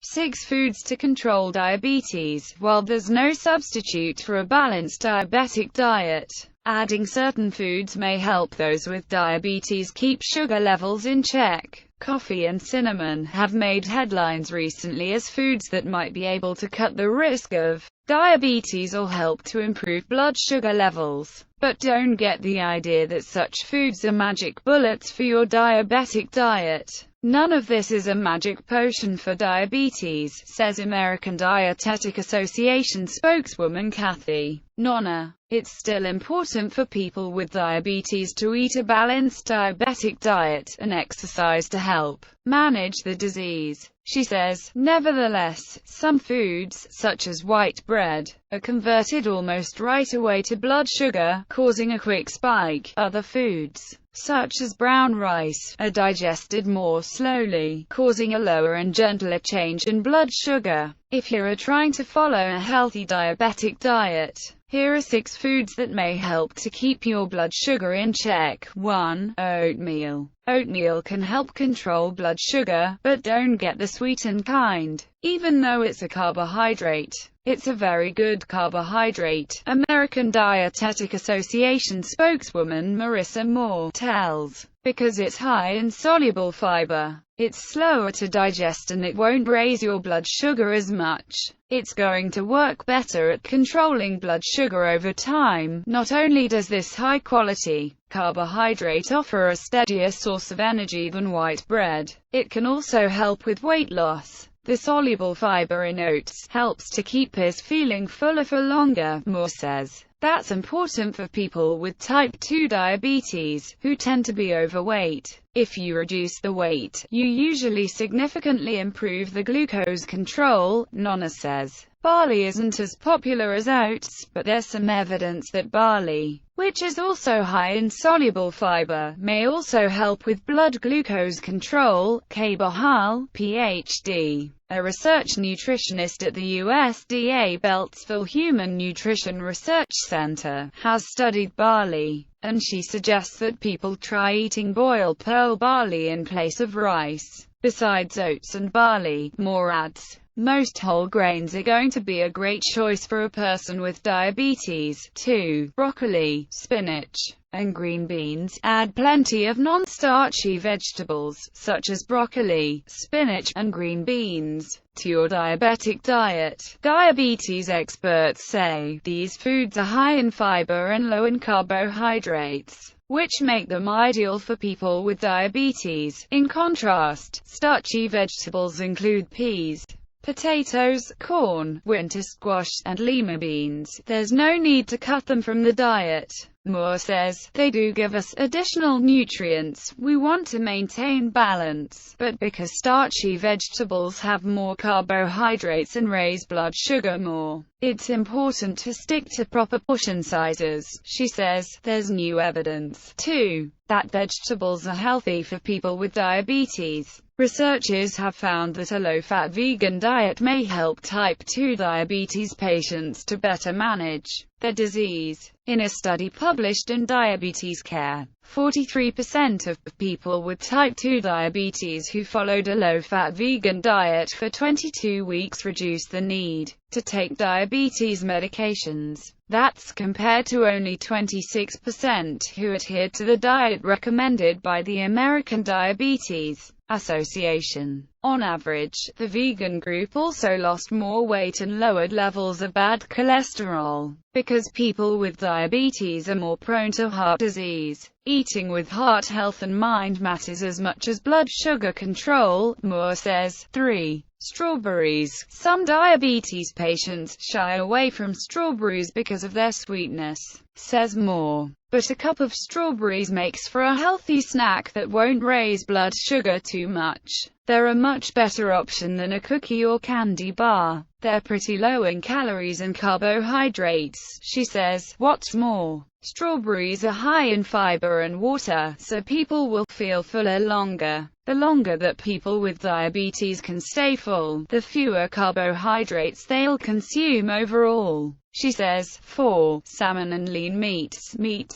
6 foods to control diabetes. While there's no substitute for a balanced diabetic diet, adding certain foods may help those with diabetes keep sugar levels in check. Coffee and cinnamon have made headlines recently as foods that might be able to cut the risk of diabetes or help to improve blood sugar levels. But don't get the idea that such foods are magic bullets for your diabetic diet. None of this is a magic potion for diabetes, says American Dietetic Association spokeswoman Kathy Nonna. It's still important for people with diabetes to eat a balanced diabetic diet and exercise to help manage the disease, she says. Nevertheless, some foods, such as white bread, are converted almost right away to blood sugar, causing a quick spike. Other foods, such as brown rice, are digested more slowly, causing a lower and gentler change in blood sugar. If you're trying to follow a healthy diabetic diet, here are 6 foods that may help to keep your blood sugar in check. 1. Oatmeal. Oatmeal can help control blood sugar, but don't get the sweetened kind. Even though it's a carbohydrate, it's a very good carbohydrate, American Dietetic Association spokeswoman Marissa Moore tells. Because it's high in soluble fiber, it's slower to digest and it won't raise your blood sugar as much. It's going to work better at controlling blood sugar over time. Not only does this high-quality carbohydrate offer a steadier source of energy than white bread, it can also help with weight loss. The soluble fiber in oats helps to keep us feeling fuller for longer, Moore says. That's important for people with type 2 diabetes, who tend to be overweight. If you reduce the weight, you usually significantly improve the glucose control, Nonna says. Barley isn't as popular as oats, but there's some evidence that barley, which is also high in soluble fiber, may also help with blood glucose control. Kay Bahal, Ph.D., a research nutritionist at the USDA Beltsville Human Nutrition Research Center, has studied barley, and she suggests that people try eating boiled pearl barley in place of rice. Besides oats and barley, Moore adds, most whole grains are going to be a great choice for a person with diabetes. 2. Broccoli, spinach, and green beans. Add plenty of non-starchy vegetables, such as broccoli, spinach, and green beans, to your diabetic diet. Diabetes experts say these foods are high in fiber and low in carbohydrates, which make them ideal for people with diabetes. In contrast, starchy vegetables include peas, potatoes, corn, winter squash, and lima beans. There's no need to cut them from the diet. Moore says, they do give us additional nutrients. We want to maintain balance, but because starchy vegetables have more carbohydrates and raise blood sugar more, it's important to stick to proper portion sizes. She says, there's new evidence, too, that vegetables are healthy for people with diabetes. Researchers have found that a low-fat vegan diet may help type 2 diabetes patients to better manage their disease. In a study published in Diabetes Care, 43% of people with type 2 diabetes who followed a low-fat vegan diet for 22 weeks reduced the need to take diabetes medications. That's compared to only 26% who adhered to the diet recommended by the American Diabetes Association. On average, the vegan group also lost more weight and lowered levels of bad cholesterol. Because people with diabetes are more prone to heart disease, eating with heart health and mind matters as much as blood sugar control, Moore says. 3. Strawberries. Some diabetes patients shy away from strawberries because of their sweetness, says Moore. But a cup of strawberries makes for a healthy snack that won't raise blood sugar too much. They're a much better option than a cookie or candy bar. They're pretty low in calories and carbohydrates, she says. What's more, strawberries are high in fiber and water, so people will feel fuller longer. The longer that people with diabetes can stay full, the fewer carbohydrates they'll consume overall. She says, 4. Salmon and lean meats,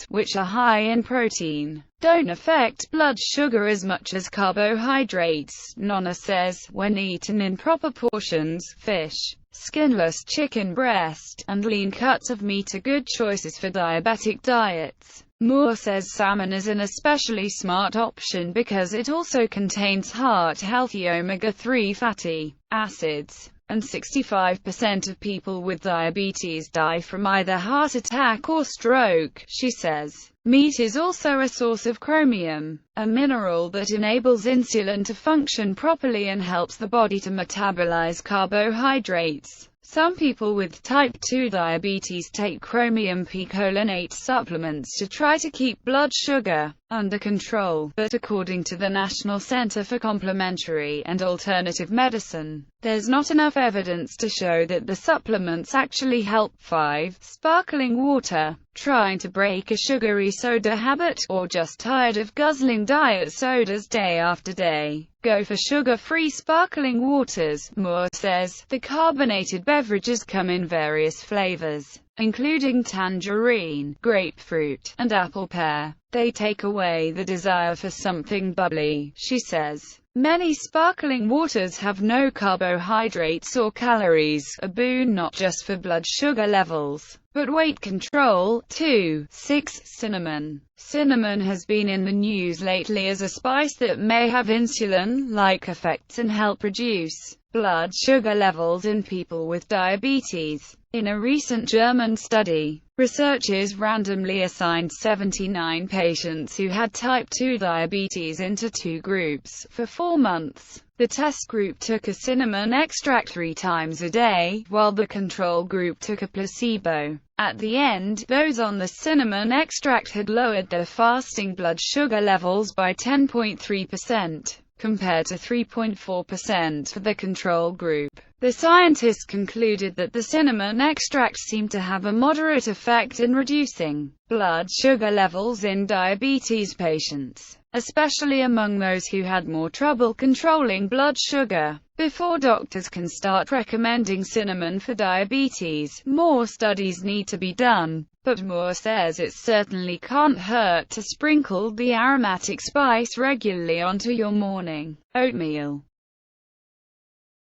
which are high in protein, don't affect blood sugar as much as carbohydrates. Nonna says, when eaten in proper portions, fish, skinless chicken breast, and lean cuts of meat are good choices for diabetic diets. Moore says salmon is an especially smart option because it also contains heart-healthy omega-3 fatty acids, and 65% of people with diabetes die from either heart attack or stroke, she says. Meat is also a source of chromium, a mineral that enables insulin to function properly and helps the body to metabolize carbohydrates. Some people with type 2 diabetes take chromium picolinate supplements to try to keep blood sugar under control, but according to the National Center for Complementary and Alternative Medicine, there's not enough evidence to show that the supplements actually help. 5. Sparkling water. Trying to break a sugary soda habit, or just tired of guzzling diet sodas day after day? Go for sugar-free sparkling waters, Moore says. The carbonated beverages come in various flavors, including tangerine, grapefruit, and apple pear. They take away the desire for something bubbly, she says. Many sparkling waters have no carbohydrates or calories, a boon not just for blood sugar levels, but weight control. 2. 6. Cinnamon. Cinnamon has been in the news lately as a spice that may have insulin-like effects and help reduce blood sugar levels in people with diabetes. In a recent German study, researchers randomly assigned 79 patients who had type 2 diabetes into two groups for 4 months. The test group took a cinnamon extract 3 times a day, while the control group took a placebo. At the end, those on the cinnamon extract had lowered their fasting blood sugar levels by 10.3%. compared to 3.4% for the control group. The scientists concluded that the cinnamon extract seemed to have a moderate effect in reducing blood sugar levels in diabetes patients, especially among those who had more trouble controlling blood sugar. Before doctors can start recommending cinnamon for diabetes, more studies need to be done. But Moore says it certainly can't hurt to sprinkle the aromatic spice regularly onto your morning oatmeal.